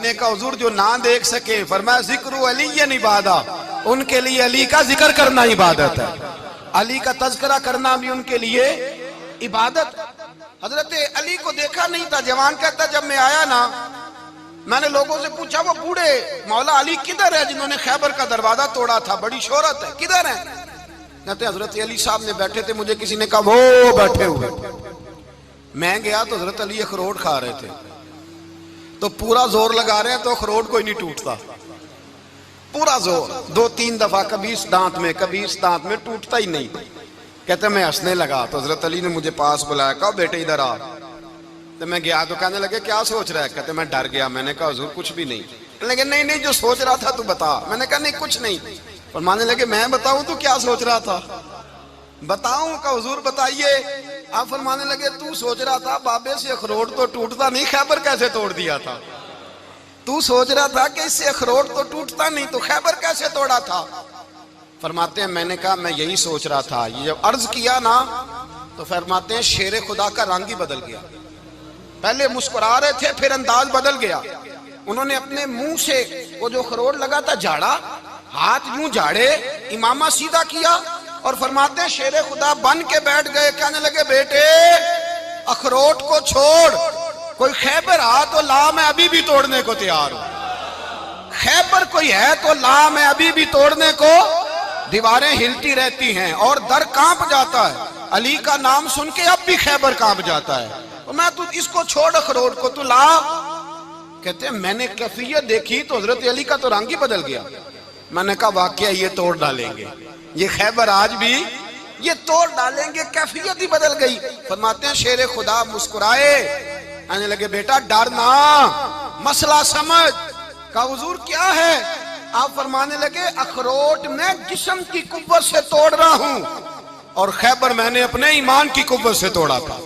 نے کہا حضور جو نہ دیکھ سکے، فرمایا ذکر علی عبادہ، ان کے لیے علی کا ذکر کرنا عبادت ہے، علی کا تذکرہ کرنا بھی ان کے لیے عبادت ہے۔ حضرت علی کو دیکھا نہیں تھا، جوان کہتا جب میں آیا نا میں نے لوگوں سے پوچھا وہ بوڑھے مولا علی کدھر ہے جنہوں نے خیبر کا دروازہ توڑا تھا، بڑی شہرت ہے، کدھر ہیں؟ کہتے حضرت علی صاحب نے بیٹھے تھے، مجھے کسی نے کہا وہ بیٹھے ہوئے۔ میں گیا تو حضرت علی اخروٹ کھا رہے تھے، تو پورا زور لگا رہے ہیں تو اخروٹ کوئی نہیں ٹوٹتا، پورا زور 2-3 دفعہ، کبھی اس دانت میں کبھی اس دانت میں، ٹوٹتا ہی نہیں۔ کہتے میں ہنسنے لگا تو حضرت علی نے مجھے پاس بلایا، کہا بیٹے ادھر آ۔ تو میں گیا تو کہنے لگے کیا سوچ رہا ہے؟ کہتے میں ڈر گیا، میں نے کہا حضور کچھ بھی نہیں۔ کہنے لگے نہیں جو سوچ رہا تھا تو بتا۔ میں نے کہا نہیں کچھ نہیں۔ فرمانے لگے میں بتاؤں تو کیا سوچ رہا تھا؟ بتاؤں؟ کہ حضور بتائیے۔ آپ فرمانے لگے تو سوچ رہا تھا بابے سے اخروٹ تو ٹوٹتا نہیں، خیبر کیسے توڑ دیا تھا؟ تو سوچ رہا تھا کہ اس سے اخروٹ تو ٹوٹتا نہیں تو خیبر کیسے توڑا تھا؟ فرماتے ہیں میں نے کہا میں یہی سوچ رہا تھا۔ یہ جب عرض کیا نا تو فرماتے ہیں شیر خدا کا رنگ ہی بدل گیا، پہلے مسکرا رہے تھے پھر انداز بدل گیا۔ انہوں نے اپنے منہ سے وہ جو اخروٹ لگا تھا جھاڑا، ہاتھ یوں جھاڑے، امامہ سیدھا کیا، اور فرماتے ہیں شیر خدا بن کے بیٹھ گئے۔ کہنے لگے بیٹے اخروٹ کو چھوڑ، کوئی خیبر آ تو لا، میں ابھی بھی توڑنے کو تیار ہوں۔ خیبر کوئی ہے تو لا، میں ابھی بھی توڑنے کو۔ دیواریں ہلتی رہتی ہیں اور در کانپ جاتا ہے، علی کا نام سن کے اب بھی خیبر کانپ جاتا ہے، میں تو اس کو چھوڑ اخروٹ کو تو لا۔ کہتے ہیں میں نے کیفیت دیکھی تو حضرت علی کا تو رنگ ہی بدل گیا۔ میں نے کہا واقعہ یہ توڑ ڈالیں گے، یہ خیبر آج بھی یہ توڑ ڈالیں گے، کیفیت ہی بدل گئی۔ فرماتے ہیں شیر خدا مسکرائے، آنے لگے بیٹا ڈرنا، مسئلہ سمجھ۔ کہا حضور کیا ہے؟ آپ فرمانے لگے اخروٹ میں جسم کی قوت سے توڑ رہا ہوں، اور خیبر میں نے اپنے ایمان کی قوت سے توڑا تھا۔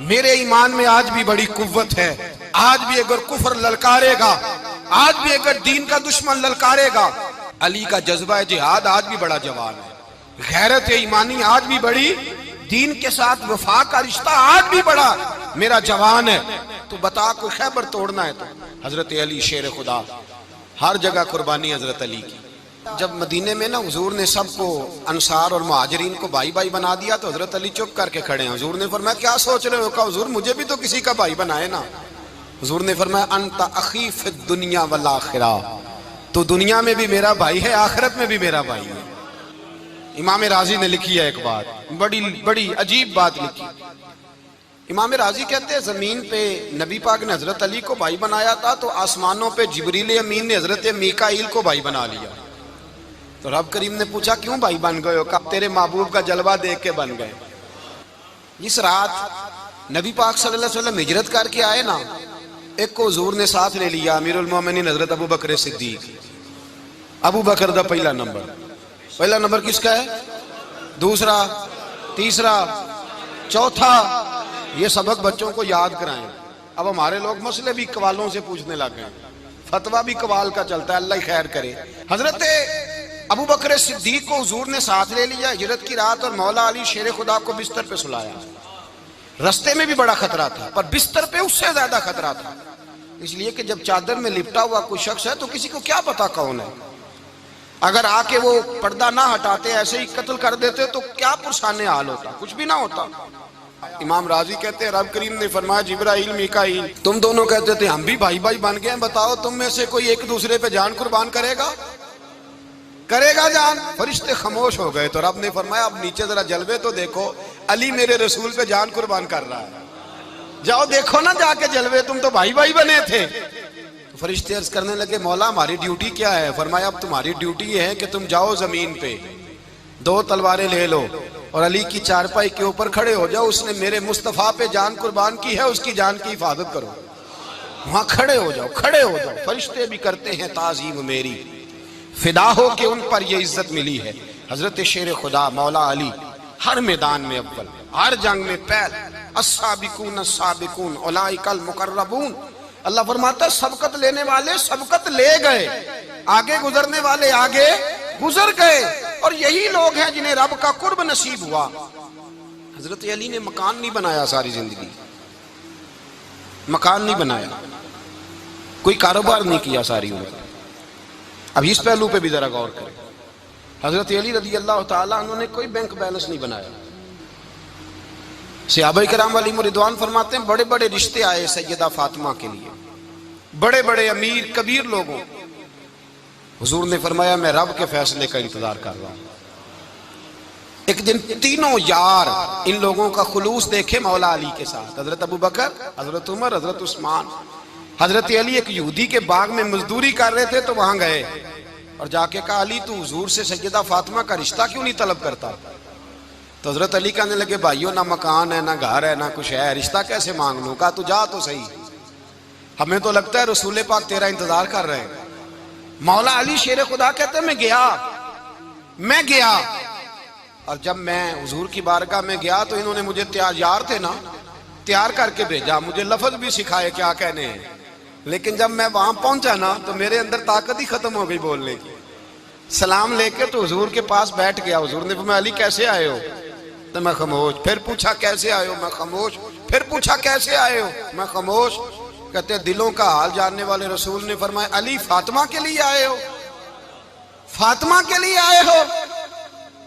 میرے ایمان میں آج بھی بڑی قوت ہے، آج بھی اگر کفر للکارے گا، آج بھی اگر دین کا دشمن للکارے گا، علی کا جذبہ جہاد آج بھی بڑا جوان ہے، غیرت ایمانی آج بھی بڑی، دین کے ساتھ وفا کا رشتہ آج بھی بڑا میرا جوان ہے۔ تو بتا کوئی خیبر توڑنا ہے تو حضرت علی شیر خدا، ہر جگہ قربانی حضرت علی کی۔ جب مدینے میں نا حضور نے سب کو انصار اور مہاجرین کو بھائی بھائی بنا دیا تو حضرت علی چپ کر کے کھڑے ہیں۔ حضور نے فرمایا کیا سوچ رہے ہو؟ کہا حضور مجھے بھی تو کسی کا بھائی بنائے نا۔ حضور نے فرمایا انت اخی فی الدنیا والآخرہ، تو دنیا میں بھی میرا بھائی ہے، آخرت میں بھی میرا بھائی ہے۔ امام راضی نے لکھی ہے ایک بات، بڑی عجیب بات لکھی۔ امام راضی کہتے ہیں زمین پہ نبی پاک نے حضرت علی کو بھائی بنایا تھا تو آسمانوں پہ جبریل امین نے حضرت میکائیل کو بھائی بنا لیا۔ تو رب کریم نے پوچھا کیوں بھائی بن گئے ہو؟ کہا تیرے محبوب کا جلوہ دیکھ کے بن گئے۔ جس رات نبی پاک صلی اللہ علیہ وسلم ہجرت کر کے آئے نا، ایک کو حضور نے ساتھ لے لیا، امیر المومنین حضرت ابو بکر صدیق۔ ابو بکر دا پہلا نمبر کس کا ہے؟ دوسرا، تیسرا، چوتھا، یہ سبق بچوں کو یاد کرائیں۔ اب ہمارے لوگ مسئلے بھی قوالوں سے پوچھنے لگ گئے، فتویٰ بھی قوال کا چلتا ہے، اللہ خیر کرے۔ حضرت ابو بکر صدیق کو حضور نے ساتھ لے لیا ہجرت کی رات، اور مولا علی شیر خدا کو بستر پہ سلایا۔ رستے میں بھی بڑا خطرہ تھا پر بستر پہ اس سے زیادہ خطرہ تھا، اس لیے کہ جب چادر میں لپٹا ہوا کوئی شخص ہے تو کسی کو کیا پتا کون ہے، اگر آ کے وہ پردہ نہ ہٹاتے ایسے ہی قتل کر دیتے تو کیا پرسان حال ہوتا، کچھ بھی نہ ہوتا۔ امام راضی کہتے ہیں رب کریم نے فرمایا جبرائیل میکائیل تم دونوں کہتے تھے ہم بھی بھائی بھائی بن گئے ہیں، بتاؤ تم میں سے کوئی ایک دوسرے پہ جان قربان کرے گا جان؟ فرشتے خاموش ہو گئے تو رب نے فرمایا اب نیچے ذرا جلوے تو دیکھو، علی میرے رسول پہ جان قربان کر رہا ہے، جاؤ دیکھو نا جا کے جلوے، تم تو بھائی بھائی بنے تھے۔ تو فرشتے عرض کرنے لگے مولا ہماری ڈیوٹی کیا ہے؟ فرمایا اب تمہاری ڈیوٹی یہ ہے کہ تم جاؤ زمین پہ 2 تلواریں لے لو اور علی کی چارپائی کے اوپر کھڑے ہو جاؤ، اس نے میرے مصطفیٰ پہ جان قربان کی ہے، اس کی جان کی حفاظت کرو، وہاں کھڑے ہو جاؤ۔ فرشتے بھی کرتے ہیں تعظیم میری، فدا ہو کہ ان پر یہ عزت ملی ہے۔ حضرت شیر خدا مولا علی ہر میدان میں اول، ہر جنگ میں پہل، السابقون السابقون اولئک المقربون۔ اللہ فرماتا ہے سبقت لینے والے سبقت لے گئے، آگے گزرنے والے آگے گزر گئے، اور یہی لوگ ہیں جنہیں رب کا قرب نصیب ہوا۔ حضرت علی نے مکان نہیں بنایا، ساری زندگی مکان نہیں بنایا، کوئی کاروبار نہیں کیا ساری عمر. اب اس پہلو پہ بھی ذرا غور کریں. حضرت علی رضی اللہ تعالیٰ عنہ نے کوئی بینک بیلنس نہیں بنایا. صحابہ کرام علیہم رضوان فرماتے ہیں بڑے بڑے رشتے آئے سیدہ فاطمہ کے لیے، بڑے بڑے امیر کبیر لوگوں. حضور نے فرمایا میں رب کے فیصلے کا انتظار کر رہا ہوں. ایک دن تینوں یار ان لوگوں کا خلوص دیکھے مولا علی کے ساتھ، حضرت ابو بکر، حضرت عمر، حضرت عثمان. حضرت علی ایک یہودی کے باغ میں مزدوری کر رہے تھے تو وہاں گئے اور جا کے کہا علی تو حضور سے سیدہ فاطمہ کا رشتہ کیوں نہیں طلب کرتا؟ تو حضرت علی کہنے لگے بھائیو نہ مکان ہے نہ گھر ہے نہ کچھ ہے، رشتہ کیسے مانگ لوں؟ کہا تو جا تو صحیح، ہمیں تو لگتا ہے رسول پاک تیرا انتظار کر رہے ہیں. مولا علی شیر خدا کہتے ہیں میں گیا اور جب میں حضور کی بارگاہ میں گیا تو انہوں نے مجھے یار تھے نا تیار کر کے بھیجا، مجھے لفظ بھی سکھائے کیا کہنے ہیں، لیکن جب میں وہاں پہنچا نا تو میرے اندر طاقت ہی ختم ہو گئی بولنے کی. سلام لے کے تو حضور کے پاس بیٹھ گیا. حضور نے فرمایا علی کیسے آئے ہو؟ تو میں خاموش. پھر پوچھا کیسے آئے ہو؟ میں خاموش. پھر پوچھا کیسے آئے ہو؟ میں خاموش. کہتے ہیں دلوں کا حال جاننے والے رسول نے فرمایا علی فاطمہ کے لیے آئے ہو؟ فاطمہ کے لیے آئے ہو؟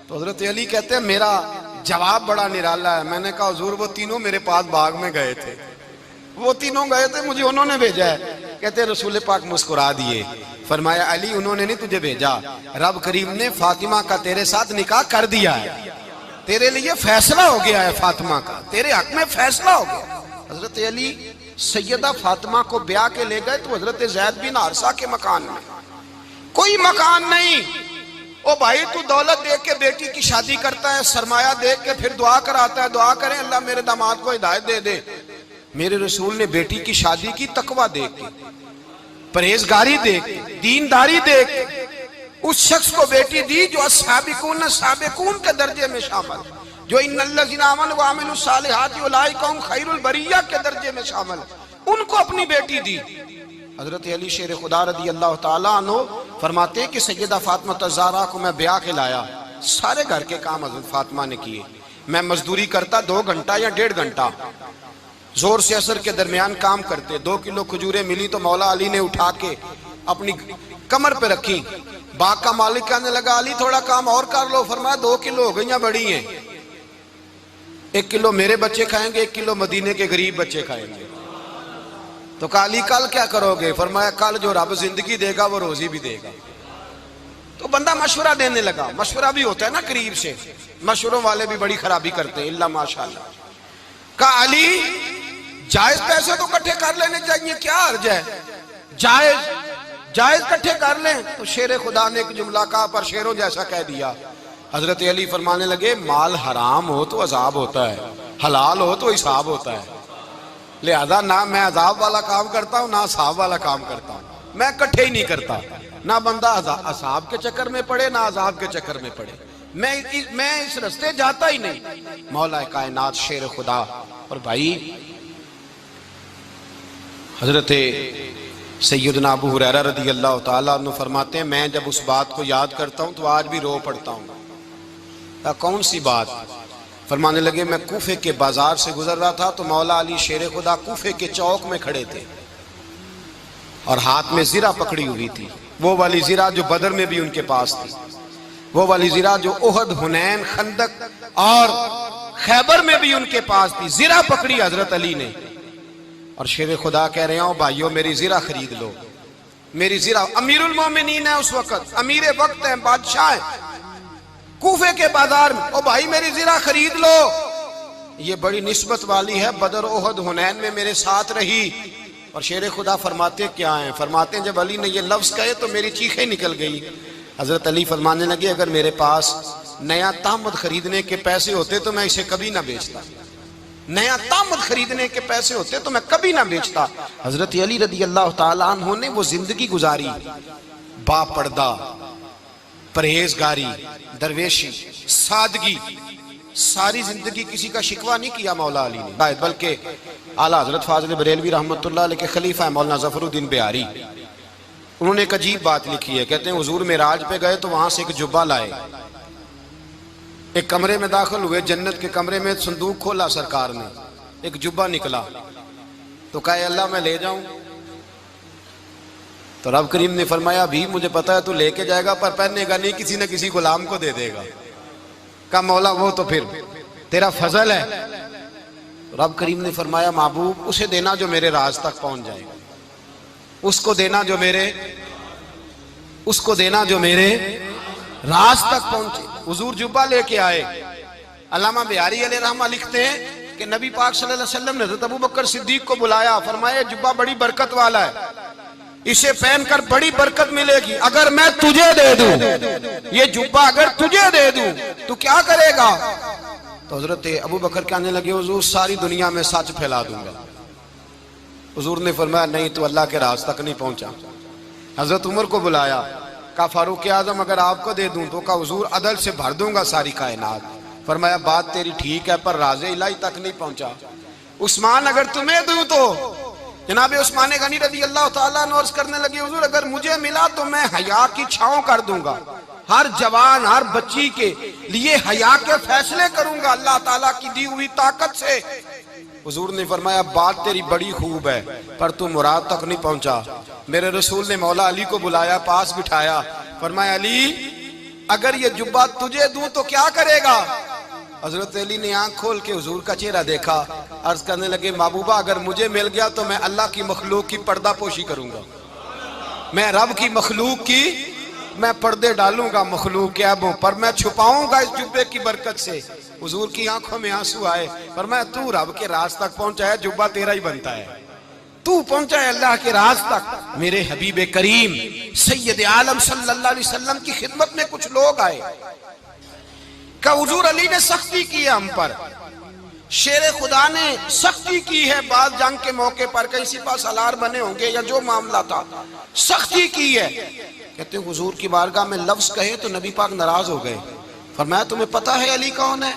تو حضرت علی کہتے ہیں میرا جواب بڑا نرالا ہے. میں نے کہا حضور وہ تینوں میرے پاس باغ میں گئے تھے، وہ تینوں گئے تھے، مجھے انہوں نے بھیجا ہے. کہتے ہیں رسول پاک مسکرا دیے، فرمایا علی انہوں نے نہیں تجھے بھیجا، رب کریم نے فاطمہ کا تیرے ساتھ نکاح کر دیا ہے، تیرے لیے فیصلہ ہو گیا ہے، فاطمہ کا تیرے حق میں فیصلہ ہو گیا. حضرت علی سیدہ فاطمہ کو بیاہ کے لے گئے تو حضرت زید بن حارثہ کے مکان میں کوئی مکان نہیں. او بھائی تو دولت دیکھ کے بیٹی کی شادی کرتا ہے، سرمایہ دیکھ کے پھر دعا کراتا ہے، دعا کریں اللہ میرے داماد کو ہدایت دے دے. میرے رسول نے بیٹی کی شادی کی تقوی دیکھ کے، پرہیزگاری دیکھ کے، دینداری دیکھ کے اس شخص کو بیٹی دی جو السابقون السابقون کے درجے میں شامل، جو ان الذین آمنوا وعملوا الصالحات اولئک هم خیر البریہ کے درجے میں شامل، ان کو اپنی بیٹی دی. حضرت علی شیر خدا رضی اللہ تعالیٰ عنہ فرماتے کہ سیدہ فاطمہ الزہرا کو میں بیاہ کے لایا، سارے گھر کے کام حضرت فاطمہ نے کیے. میں مزدوری کرتا 2 گھنٹہ یا 1.5 گھنٹہ، زور سے عصر کے درمیان کام کرتے. 2 کلو کھجوریں ملی تو مولا علی نے اٹھا کے اپنی کمر پہ رکھی. باغ کا مالک کہنے لگا علی تھوڑا کام اور کر لو. فرمایا 2 کلو ہو گئیاں بڑی ہیں، 1 کلو میرے بچے کھائیں گے، 1 کلو مدینے کے غریب بچے کھائیں گے. تو کہا علی کل کیا کرو گے؟ فرمایا کل جو رب زندگی دے گا وہ روزی بھی دے گا. تو بندہ مشورہ دینے لگا. مشورہ بھی ہوتا ہے نا قریب سے، مشوروں والے بھی بڑی خرابی کرتے ہیں اللہ ماشاءاللہ. کہا علی جائز پیسے تو کٹھے کر لینے چاہیے، کیا حرج ہے، جائز کٹھے کر لیں. تو شیر خدا نے ایک جملہ کہا پر شیروں جیسا کہہ دیا. حضرت علی فرمانے لگے مال حرام ہو تو عذاب ہوتا ہے، حلال ہو تو حساب ہوتا ہے، لہذا نہ میں عذاب والا کام کرتا ہوں نہ حساب والا کام کرتا ہوں، میں کٹھے ہی نہیں کرتا. نہ بندہ عذاب کے چکر میں پڑے نہ عذاب کے چکر میں پڑے، میں اس رستے جاتا ہی نہیں. مولا کائنات شیر خدا. اور بھائی حضرت سیدنا ابو ہریرہ رضی اللہ تعالیٰ عنہ فرماتے ہیں میں جب اس بات کو یاد کرتا ہوں تو آج بھی رو پڑتا ہوں. کون سی بات؟ فرمانے لگے میں کوفے کے بازار سے گزر رہا تھا تو مولا علی شیر خدا کوفے کے چوک میں کھڑے تھے اور ہاتھ میں زرہ پکڑی ہوئی تھی، وہ والی زرہ جو بدر میں بھی ان کے پاس تھی، وہ والی زرہ جو احد، حنین، خندق اور خیبر میں بھی ان کے پاس تھی. زرہ پکڑی حضرت علی نے اور شیر خدا کہہ رہے ہیں بھائیو میری زرہ خرید لو. میری زرہ، امیر المومنین ہے اس وقت، امیر وقت ہے، بادشاہ ہے، کوفے کے بازار میں، او بھائی میری زرہ خرید لو. یہ بڑی نسبت والی ہے، بدر، احد، حنین میں میرے ساتھ رہی. اور شیر خدا فرماتے کیا ہیں؟ فرماتے ہیں جب علی نے یہ لفظ کہے تو میری چیخیں نکل گئی. حضرت علی فرمانے لگے اگر میرے پاس نیا تامد خریدنے کے پیسے ہوتے تو میں اسے کبھی نہ بیچتا، نیا تامد خریدنے کے پیسے ہوتے تو میں کبھی نہ بیچتا. حضرت علی رضی اللہ تعالیٰ عنہ نے وہ زندگی گزاری، با پردہ، پرہیزگاری، درویشی، سادگی، ساری زندگی کسی کا شکوہ نہیں کیا مولا علی نے، بلکہ اعلیٰ حضرت فاضل بریلوی رحمۃ اللہ علیہ کے خلیفہ مولانا ظفر الدین بہاری، انہوں نے ایک عجیب بات لکھی ہے. کہتے ہیں حضور معراج پہ گئے تو وہاں سے ایک جبہ لائے، ایک کمرے میں داخل ہوئے، جنت کے کمرے میں صندوق کھولا سرکار نے، ایک جبہ نکلا تو کہا اللہ میں لے جاؤں؟ تو رب کریم نے فرمایا بھی مجھے پتا ہے تو لے کے جائے گا پر پہننے گا نہیں، کسی نہ کسی غلام کو دے دے گا۔ کہا مولا وہ تو پھر تیرا فضل ہے۔ رب کریم نے فرمایا محبوب اسے دینا جو میرے راز تک پہنچ جائے گا، اس کو دینا جو میرے راز تک پہنچے۔ حضور جبہ لے کے آئے۔ علامہ بہاری علیہ رحمہ لکھتے ہیں کہ نبی پاک صلی اللہ علیہ وسلم نے حضرت ابوبکر صدیق کو بلایا، فرمایا جبہ بڑی برکت والا ہے، اسے پہن کر بڑی برکت ملے گی، اگر میں تجھے دے دوں، یہ جبہ اگر تجھے دے دوں تو کیا کرے گا؟ تو حضرت ابوبکر کہنے لگے حضور ساری دنیا میں سچ پھیلا دوں گا۔ حضور نے فرمایا نہیں تو اللہ کے راز تک نہیں پہنچا۔ حضرت عمر کو بلایا، کہا فاروق اعظم اگر آپ کو دے دوں تو کہا حضور عدل سے بھر دوں گا ساری کائنات۔ فرمایا بات تیری ٹھیک ہے پر راز الہی تک نہیں پہنچا۔ عثمان اگر تمہیں دوں تو جناب عثمان غنی رضی اللہ تعالیٰ عنہ عرض کرنے لگے حضور اگر مجھے ملا تو میں حیا کی چھاؤں کر دوں گا، ہر جوان ہر بچی کے لیے حیا کے فیصلے کروں گا اللہ تعالیٰ کی دی ہوئی طاقت سے۔ حضور نے فرمایا بات تیری بڑی خوب ہے پر تو مراد تک نہیں پہنچا۔ میرے رسول نے مولا علی کو بلایا، پاس بٹھایا، فرمایا علی اگر یہ جبہ تجھے دوں تو کیا کرے گا؟ حضرت علی نے آنکھ کھول کے حضور کا چہرہ دیکھا، عرض کرنے لگے محبوبہ اگر مجھے مل گیا تو میں اللہ کی مخلوق کی پردہ پوشی کروں گا، میں رب کی مخلوق کی میں پردے ڈالوں گا مخلوق کے عیبوں پر، میں چھپاؤں گا اس جبے کی برکت سے۔ حضور کی آنکھوں میں آنسو آئے، فرمایا تو رب کے راز تک پہنچا ہے، جبہ تیرا ہی بنتا ہے، تو پہنچا ہے اللہ کے راز تک۔ میرے حبیب کریم سید عالم صلی اللہ علیہ وسلم کی خدمت میں کچھ لوگ آئے کہ حضور علی نے سختی کی ہے ہم پر، شیر خدا نے سختی کی ہے بعض جنگ کے موقع پر، کہیں سپاہ سالار بنے ہوں گے یا جو معاملہ تھا سختی کی ہے۔ کہتے ہیں حضور کی بارگاہ میں لفظ کہے تو نبی پاک ناراض ہو گئے۔ فرمایا تمہیں پتا ہے علی کون ہے؟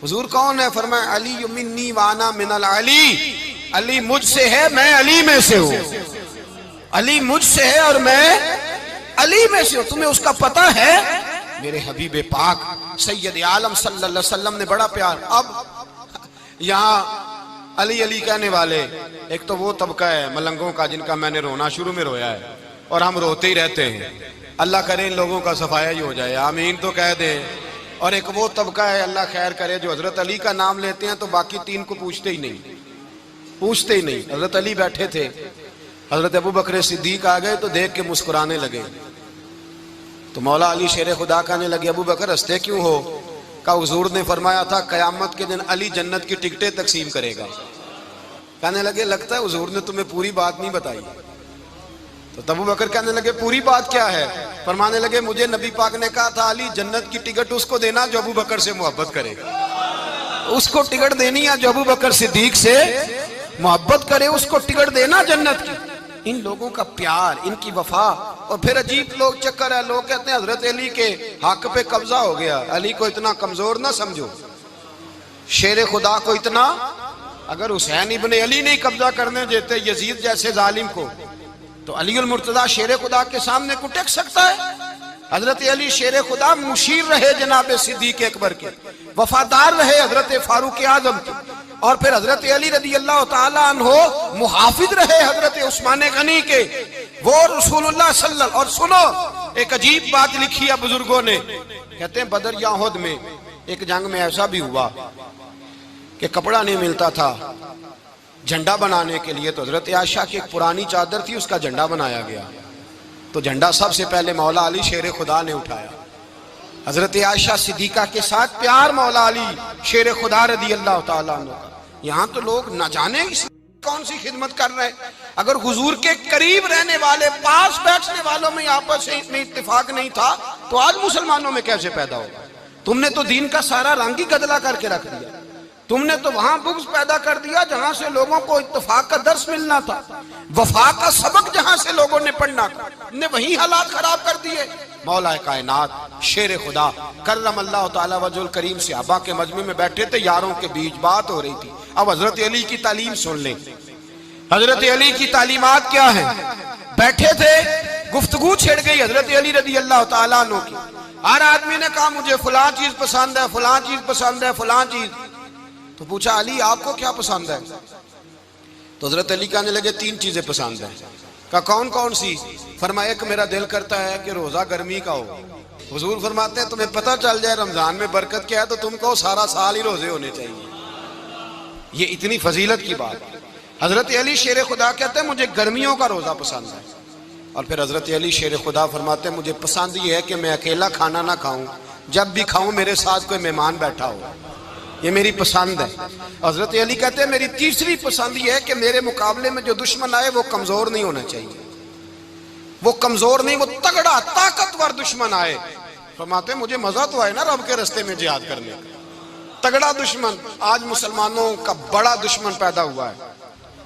حضور کون ہے؟ فرمایا علی منی وانا من العلی، علی مجھ سے ہے میں علی میں سے ہوں، علی مجھ سے ہے اور میں علی میں سے ہوں، تمہیں اس کا پتہ ہے؟ میرے حبیب پاک سید عالم صلی اللہ علیہ وسلم نے بڑا پیار۔ اب یہاں علی علی کہنے والے ایک تو وہ طبقہ ہے ملنگوں کا جن کا میں نے رونا شروع میں رویا ہے اور ہم روتے ہی رہتے ہیں، اللہ کرے ان لوگوں کا صفایا ہی ہو جائے، آمین تو کہہ دیں۔ اور ایک وہ طبقہ ہے اللہ خیر کرے جو حضرت علی کا نام لیتے ہیں تو باقی تین کو پوچھتے ہی نہیں۔ حضرت علی بیٹھے تھے، حضرت ابوبکر صدیق آ گئے تو دیکھ کے مسکرانے لگے، تو مولا علی شیر خدا کہنے لگے ابوبکر ہنستے کیوں ہو؟ کہا حضور نے فرمایا تھا قیامت کے دن علی جنت کی ٹکٹیں تقسیم کرے گا۔ کہنے لگے لگتا ہے حضور نے تمہیں پوری بات نہیں بتائی۔ تو ابوبکر کہنے لگے پوری بات کیا ہے؟ فرمانے لگے مجھے نبی پاک نے کہا تھا علی جنت کی ٹکٹ اس کو دینا جو ابوبکر سے محبت کرے گا، اس کو ٹکٹ دینی ہے جو ابوبکر صدیق سے محبت کرے، اس کو ٹکٹ دینا جنت کی۔ ان لوگوں کا پیار، ان کی وفا۔ اور پھر عجیب لوگ چکر ہے، لوگ کہتے ہیں حضرت علی کے حق پہ قبضہ ہو گیا، علی کو اتنا کمزور نہ سمجھو، شیر خدا کو اتنا، اگر حسین ابن علی نہیں قبضہ کرنے دیتے یزید جیسے ظالم کو تو علی المرتضیٰ شیر خدا کے سامنے کو ٹک سکتا ہے؟ حضرت علی شیر خدا مشیر رہے جناب صدیق اکبر کے، وفادار رہے حضرت فاروق اعظم کے، اور پھر حضرت علی رضی اللہ تعالیٰ عنہ محافظ رہے حضرت عثمان غنی کے، وہ رسول اللہ صلی اللہ علیہ وسلم۔ اور سنو ایک عجیب بات لکھی ہے بزرگوں نے، کہتے ہیں بدر یا احد میں ایک جنگ میں ایسا بھی ہوا کہ کپڑا نہیں ملتا تھا جھنڈا بنانے کے لیے، تو حضرت عائشہ کی ایک پرانی چادر تھی اس کا جھنڈا بنایا گیا، تو جھنڈا سب سے پہلے مولا علی شیر خدا نے اٹھایا۔ حضرت عائشہ صدیقہ کے ساتھ پیار مولا علی شیر خدا رضی اللہ تعالیٰ عنہ کا۔ یہاں تو لوگ نہ جانے اس کون سی خدمت کر رہے ہیں، اگر حضور کے قریب رہنے والے پاس بیٹھنے والوں میں آپس میں اتفاق نہیں تھا تو آج مسلمانوں میں کیسے پیدا ہوگا؟ تم نے تو دین کا سارا رنگ ہی گدلا کر کے رکھ دیا، تم نے تو وہاں بغض پیدا کر دیا جہاں سے لوگوں کو اتفاق کا درس ملنا تھا، وفا کا سبق جہاں سے لوگوں نے پڑھنا تھا، نے وہی حالات خراب کر دیے۔ مولا کائنات شیر خدا کرم اللہ تعالیٰ وجہ الکریم صحابہ کے مجمع میں بیٹھے تھے، یاروں کے بیچ بات ہو رہی تھی۔ اب حضرت علی کی تعلیم سن لیں، حضرت علی کی تعلیمات کیا ہیں؟ بیٹھے تھے، گفتگو چھڑ گئی حضرت علی رضی اللہ تعالیٰ عنہ کی، ہر آدمی نے کہا مجھے فلاں چیز پسند ہے، فلاں چیز پسند ہے، فلاں چیز۔ تو پوچھا علی آپ کو کیا پسند ہے؟ تو حضرت علی کہنے لگے تین چیزیں پسند ہیں۔ کہ کون کون سی؟ فرمایا کہ میرا دل کرتا ہے کہ روزہ گرمی کا ہو۔ حضور فرماتے ہیں تمہیں پتہ چل جائے رمضان میں برکت کیا ہے تو تم کو سارا سال ہی روزے ہونے چاہیے۔ یہ اتنی فضیلت کی بات۔ حضرت علی شیر خدا کہتے ہیں مجھے گرمیوں کا روزہ پسند ہے، اور پھر حضرت علی شیر خدا فرماتے ہیں مجھے پسند یہ ہے کہ میں اکیلا کھانا نہ کھاؤں، جب بھی کھاؤں میرے ساتھ کوئی مہمان بیٹھا ہو، یہ میری پسند ہے۔ حضرت علی کہتے ہیں میری تیسری پسند یہ ہے کہ میرے مقابلے میں جو دشمن آئے وہ کمزور نہیں ہونا چاہیے، وہ کمزور نہیں، وہ تگڑا طاقتور دشمن آئے۔ فرماتے ہیں مجھے مزہ تو آئے نا رب کے رستے میں جہاد کرنے کا، تگڑا دشمن۔ آج مسلمانوں کا بڑا دشمن پیدا ہوا ہے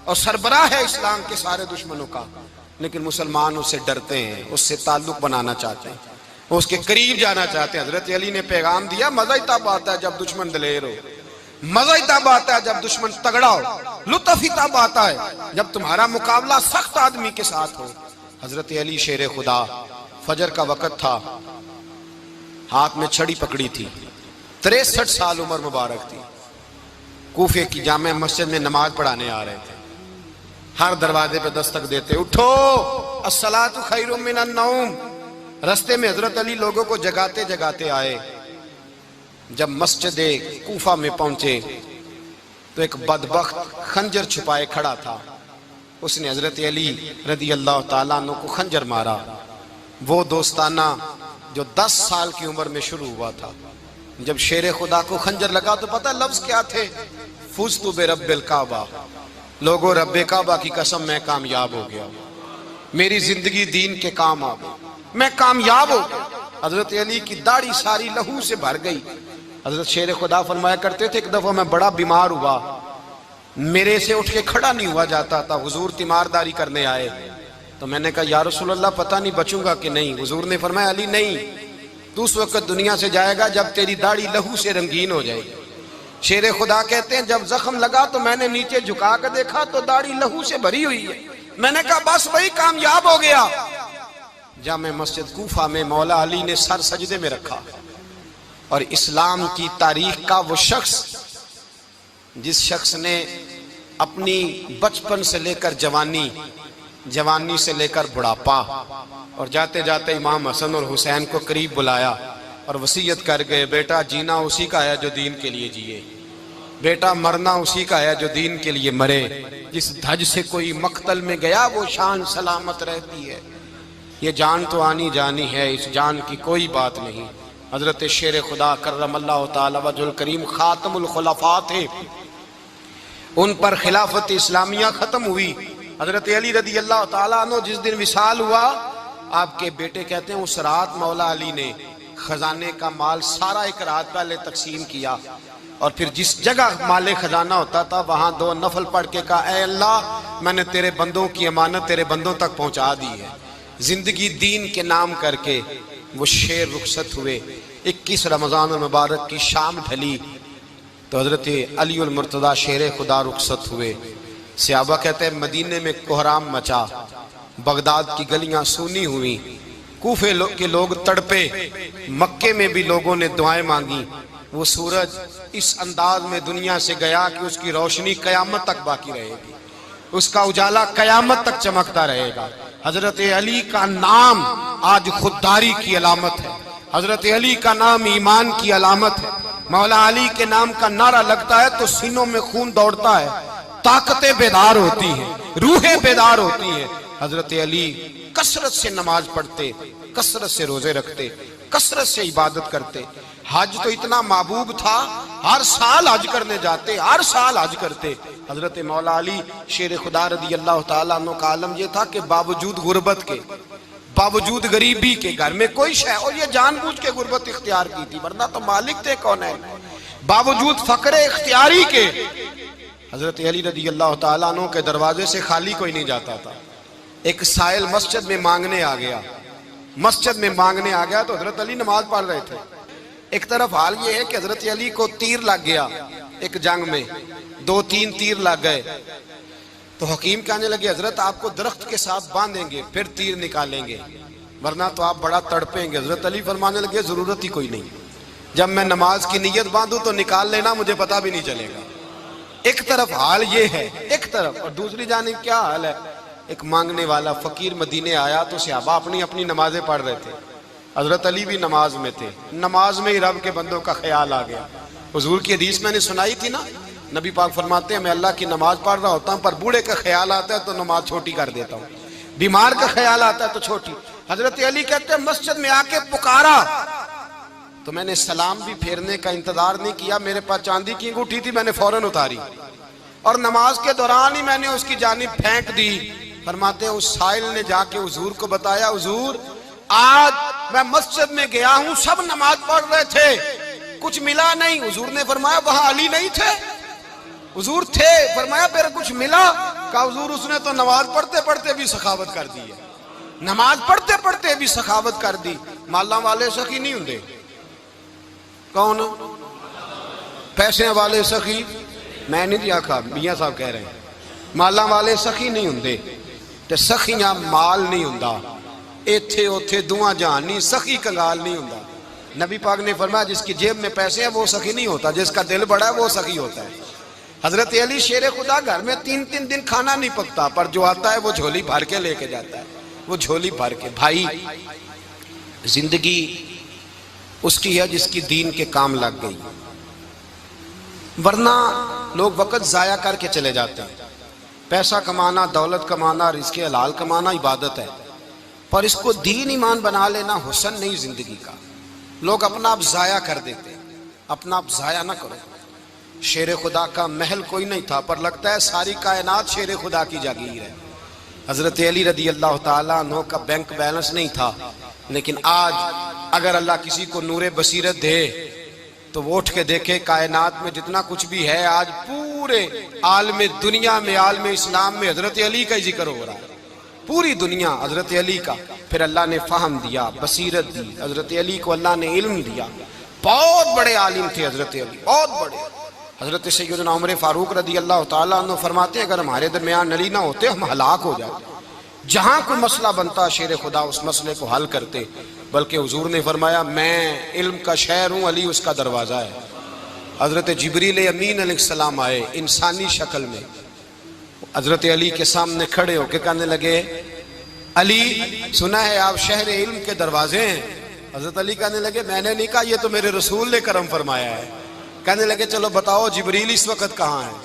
اور سربراہ ہے اسلام کے سارے دشمنوں کا، لیکن مسلمان اس سے ڈرتے ہیں، اس سے تعلق بنانا چاہتے ہیں، اس کے قریب جانا چاہتے ہیں۔ حضرت علی نے پیغام دیا مزہ ہی تب آتا ہے جب دشمن دلیر ہو، مزہ ہی تب آتا ہے جب دشمن تگڑا ہو، لطف ہی تب آتا ہے جب تمہارا مقابلہ سخت آدمی کے ساتھ ہو۔ حضرت علی شیر خدا، فجر کا وقت تھا، ہاتھ میں چھڑی پکڑی تھی، 63 سال عمر مبارک تھی، کوفے کی جامع مسجد میں نماز پڑھانے آ رہے تھے۔ ہر دروازے پہ دستک دیتے، اٹھو الصلاۃ خیر من النوم۔ رستے میں حضرت علی لوگوں کو جگاتے جگاتے آئے۔ جب مسجد کوفہ میں پہنچے تو ایک بدبخت خنجر چھپائے کھڑا تھا، اس نے حضرت علی رضی اللہ تعالیٰ عنہ کو خنجر مارا۔ وہ دوستانہ جو 10 سال کی عمر میں شروع ہوا تھا، جب شیر خدا کو خنجر لگا تو پتہ لفظ کیا تھے؟ فزت برب الکعبہ، لوگوں رب کعبہ کی قسم میں کامیاب ہو گیا، میری زندگی دین کے کام آ گئی، میں کامیاب ہو گیا۔ حضرت علی کی داڑھی ساری لہو سے بھر گئی۔ حضرت شیر خدا فرمایا کرتے تھے ایک دفعہ میں بڑا بیمار ہوا، میرے سے اٹھ کے کھڑا نہیں ہوا جاتا تھا، حضور تیمارداری کرنے آئے تو میں نے کہا یا رسول اللہ پتہ نہیں بچوں گا کہ نہیں۔ حضور نے فرمایا علی نہیں، تو اس وقت دنیا سے جائے گا جب تیری داڑھی لہو سے رنگین ہو جائے گی۔ شیر خدا کہتے ہیں جب زخم لگا تو میں نے نیچے جھکا کر دیکھا تو داڑھی لہو سے بھری ہوئی ہے، میں نے کہا بس وہی کامیاب ہو گیا۔ جامع مسجد کوفہ میں مولا علی نے سر سجدے میں رکھا، اور اسلام کی تاریخ کا وہ شخص جس شخص نے اپنی بچپن سے لے کر جوانی، جوانی سے لے کر بڑھاپا، اور جاتے جاتے امام حسن اور حسین کو قریب بلایا اور وصیت کر گئے بیٹا جینا اسی کا ہے جو دین کے لیے جیے، بیٹا مرنا اسی کا ہے جو دین کے لیے مرے، جس دھج سے کوئی مقتل میں گیا وہ شان سلامت رہتی ہے، یہ جان تو آنی جانی ہے، اس جان کی کوئی بات نہیں۔ حضرت شیر خدا کرم اللہ تعالی وجہ الکریم خاتم الخلفاء تھے، ان پر خلافت اسلامیہ ختم ہوئی۔ حضرت علی رضی اللہ تعالیٰ عنہ جس دن وصال ہوا، آپ کے بیٹے کہتے ہیں اس رات مولا علی نے خزانے کا مال سارا ایک رات پہلے تقسیم کیا، اور پھر جس جگہ مال خزانہ ہوتا تھا وہاں 2 نفل پڑھ کے کہا اے اللہ میں نے تیرے بندوں کی امانت تیرے بندوں تک پہنچا دی ہے۔ زندگی دین کے نام کر کے وہ شیر رخصت ہوئے۔ 21 رمضان المبارک کی شام ڈھلی تو حضرت علی المرتضیٰ شیر خدا رخصت ہوئے۔ صحابہ کہتے ہیں مدینے میں کوہرام مچا، بغداد کی گلیاں سونی ہوئی، کوفے کے لوگ تڑپے، مکے میں بھی لوگوں نے دعائیں مانگی۔ وہ سورج اس انداز میں دنیا سے گیا کہ اس کی روشنی قیامت تک باقی رہے گی، اس کا اجالا قیامت تک چمکتا رہے گا۔ حضرت علی کا نام آج خودداری کی علامت ہے، حضرت علی کا نام ایمان کی علامت ہے۔ مولا علی کے نام کا نعرہ لگتا ہے تو سینوں میں خون دوڑتا ہے، طاقتیں بیدار ہوتی ہیں، روحیں بیدار ہوتی ہیں۔ حضرت علی کثرت سے نماز پڑھتے، کثرت سے روزے رکھتے، کثرت سے عبادت کرتے۔ حج تو اتنا محبوب تھا، ہر سال حج کرنے جاتے، ہر سال حج کرتے۔ حضرت مولا علی شیر خدا رضی اللہ تعالیٰ عنہ کا عالم یہ تھا کہ باوجود غربت کے، باوجود غریبی کے، گھر میں کوئی شے، اور یہ جان بوجھ کے غربت اختیار کی تھی ورنہ تو مالک تھے کون ہے، باوجود فقر اختیاری کے حضرت علی رضی اللہ تعالیٰ عنہ کے دروازے سے خالی کوئی نہیں جاتا تھا۔ ایک سائل مسجد میں مانگنے آ گیا، مسجد میں مانگنے آ گیا تو حضرت علی نماز پڑھ رہے تھے۔ ایک طرف حال یہ ہے کہ حضرت علی کو تیر لگ گیا ایک جنگ میں، 2-3 تیر لگ گئے تو حکیم کہنے لگے حضرت آپ کو درخت کے ساتھ باندھیں گے پھر تیر نکالیں گے ورنہ تو آپ بڑا تڑپیں گے۔ حضرت علی فرمانے لگے ضرورت ہی کوئی نہیں، جب میں نماز کی نیت باندھوں تو نکال لینا، مجھے پتہ بھی نہیں چلے گا۔ ایک طرف حال یہ ہے، ایک طرف، اور دوسری جانب کیا حال ہے؟ ایک مانگنے والا فقیر مدینے آیا تو صحابہ اپنی اپنی نمازیں پڑھ رہے تھے، حضرت علی بھی نماز میں تھے، نماز میں ہی رب کے بندوں کا خیال آ گیا۔ حضور کی حدیث میں نے سنائی تھی نا، نبی پاک فرماتے ہیں میں اللہ کی نماز پڑھ رہا ہوتا ہوں پر بوڑھے کا خیال آتا ہے تو نماز چھوٹی کر دیتا ہوں، بیمار کا خیال آتا ہے تو چھوٹی۔ حضرت علی کہتے ہیں مسجد میں آ کے پکارا تو میں نے سلام بھی پھیرنے کا انتظار نہیں کیا، میرے پاس چاندی کی انگوٹھی تھی، میں نے فوراً اتاری اور نماز کے دوران ہی میں نے اس کی جانب پھینک دی۔ فرماتے ہیں اس سائل نے جا کے حضور کو بتایا، حضور آج میں مسجد میں گیا ہوں، سب نماز پڑھ رہے تھے، کچھ ملا نہیں۔ حضور نے فرمایا وہاں علی نہیں تھے؟ حضور تھے۔ فرمایا پھر کچھ ملا؟ کہا حضور اس نے تو نماز پڑھتے پڑھتے بھی سخاوت کر دی ہے، نماز پڑھتے پڑھتے بھی سخاوت کر دی۔ مالاں والے سخی نہیں ہوندے؟ کون؟ پیسے والے سخی؟ میں نہیں دیا کھا، میاں صاحب کہہ رہے ہیں مالاں والے سخی نہیں ہوندے تے سخیاں مال نہیں ہوندا، ایتھے اوتھے دعا جہان نہیں، سخی کنگال نہیں ہوندا۔ نبی پاک نے فرمایا جس کی جیب میں پیسے ہیں وہ سخی نہیں ہوتا، جس کا دل بڑا ہے وہ سخی ہوتا ہے۔ حضرت علی شیر خدا گھر میں 3 دن کھانا نہیں پکتا پر جو آتا ہے وہ جھولی بھر کے لے کے جاتا ہے، وہ جھولی بھر کے۔ بھائی زندگی اس کی ہے جس کی دین کے کام لگ گئی، ورنہ لوگ وقت ضائع کر کے چلے جاتے ہیں۔ پیسہ کمانا، دولت کمانا، رزق حلال کمانا عبادت ہے، پر اس کو دین ایمان بنا لینا حسن نہیں زندگی کا۔ لوگ اپنا آپ ضائع کر دیتے، اپنا آپ ضائع نہ کرو۔ شیر خدا کا محل کوئی نہیں تھا پر لگتا ہے ساری کائنات شیر خدا کی جاگیر ہے۔ حضرت علی رضی اللہ تعالیٰ عنہ کا بینک بیلنس نہیں تھا، لیکن آج اگر اللہ کسی کو نور بصیرت دے تو وہ اٹھ کے دیکھے کائنات میں جتنا کچھ بھی ہے آج پورے عالم دنیا میں، عالم اسلام میں حضرت علی کا ہی ذکر ہو رہا ہے، پوری دنیا حضرت علی کا۔ پھر اللہ نے فہم دیا، بصیرت دی، حضرت علی کو اللہ نے علم دیا۔ بہت بڑے عالم تھے حضرت علی، بہت بڑے۔ حضرت سیدنا عمر فاروق رضی اللہ تعالیٰ عنہ فرماتے ہیں اگر ہمارے درمیان علی نہ ہوتے ہم ہلاک ہو جاتے، جہاں کوئی مسئلہ بنتا شیر خدا اس مسئلے کو حل کرتے۔ بلکہ حضور نے فرمایا میں علم کا شہر ہوں، علی اس کا دروازہ ہے۔ حضرت جبریل امین علیہ السلام آئے انسانی شکل میں، حضرت علی کے سامنے کھڑے ہو کے کہنے لگے علی سنا ہے آپ شہر علم کے دروازے ہیں؟ حضرت علی کہنے لگے میں نے نہیں کہا، یہ تو میرے رسول نے کرم فرمایا ہے۔ کہنے لگے چلو بتاؤ جبریل اس وقت کہاں ہے؟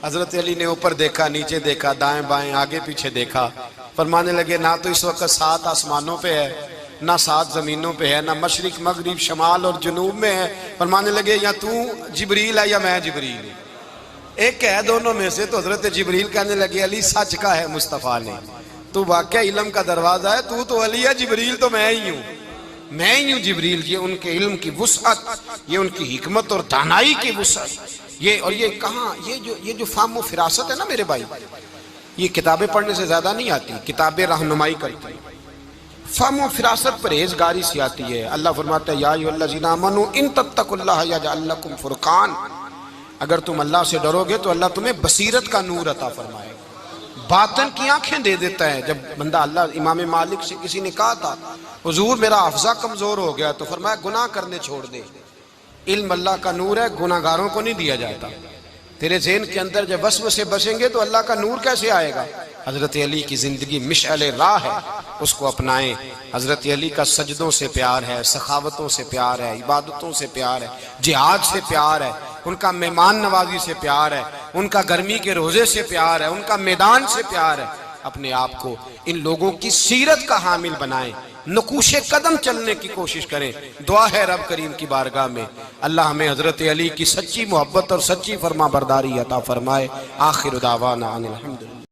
حضرت علی نے اوپر دیکھا، نیچے دیکھا، دائیں بائیں آگے پیچھے دیکھا، فرمانے لگے نہ تو اس وقت 7 آسمانوں پہ ہے، نہ 7 زمینوں پہ ہے، نہ مشرق مغرب شمال اور جنوب میں ہے۔ فرمانے لگے یا تو جبریل ہے یا میں جبریل ہوں، ایک ہے دونوں میں سے۔ تو حضرت جبریل کہنے لگے علی سچ کا ہے مصطفیٰ نے، تو واقعہ علم کا دروازہ ہے، تو علی ہے، جبریل تو میں ہی ہوں، میں ہی ہوں جبریل۔ یہ ان کے علم کی وسعت، یہ ان کی حکمت اور دانائی کی وسعت، یہ اور یہ کہاں یہ جو فہم و فراست ہے نا میرے بھائی، یہ کتابیں پڑھنے سے زیادہ نہیں آتی، کتابیں رہنمائی کرتی ہیں۔ فہم و فراست پرہیزگاری سے آتی ہے۔ اللہ فرماتا ہے یا ایھا الذین آمنوا ان تتقوا اللہ یجعل لکم فرقان، اگر تم اللہ سے ڈرو گے تو اللہ تمہیں بصیرت کا نور عطا فرمائے گا، باطن کی آنکھیں دے دیتا ہے۔ جب بندہ اللہ امام مالک سے کسی نے کہا تھا حضور میرا حافظہ کمزور ہو گیا، تو فرمایا گناہ کرنے چھوڑ دے، علم اللہ کا نور ہے، گناہ گاروں کو نہیں دیا جاتا۔ تیرے ذہن کے اندر جب وسوسے بسیں گے تو اللہ کا نور کیسے آئے گا؟ حضرت علی کی زندگی مشعل راہ ہے، اس کو اپنائیں۔ حضرت علی کا سجدوں سے پیار ہے، سخاوتوں سے پیار ہے، عبادتوں سے پیار ہے، جہاد سے پیار ہے، ان کا مہمان نوازی سے پیار ہے، ان کا گرمی کے روزے سے پیار ہے، ان کا میدان سے پیار ہے۔ اپنے آپ کو ان لوگوں کی سیرت کا حامل بنائیں، نقوش قدم چلنے کی کوشش کریں۔ دعا ہے رب کریم کی بارگاہ میں اللہ ہمیں حضرت علی کی سچی محبت اور سچی فرما برداری عطا فرمائے۔ آخر دعوانا ان الحمدللہ۔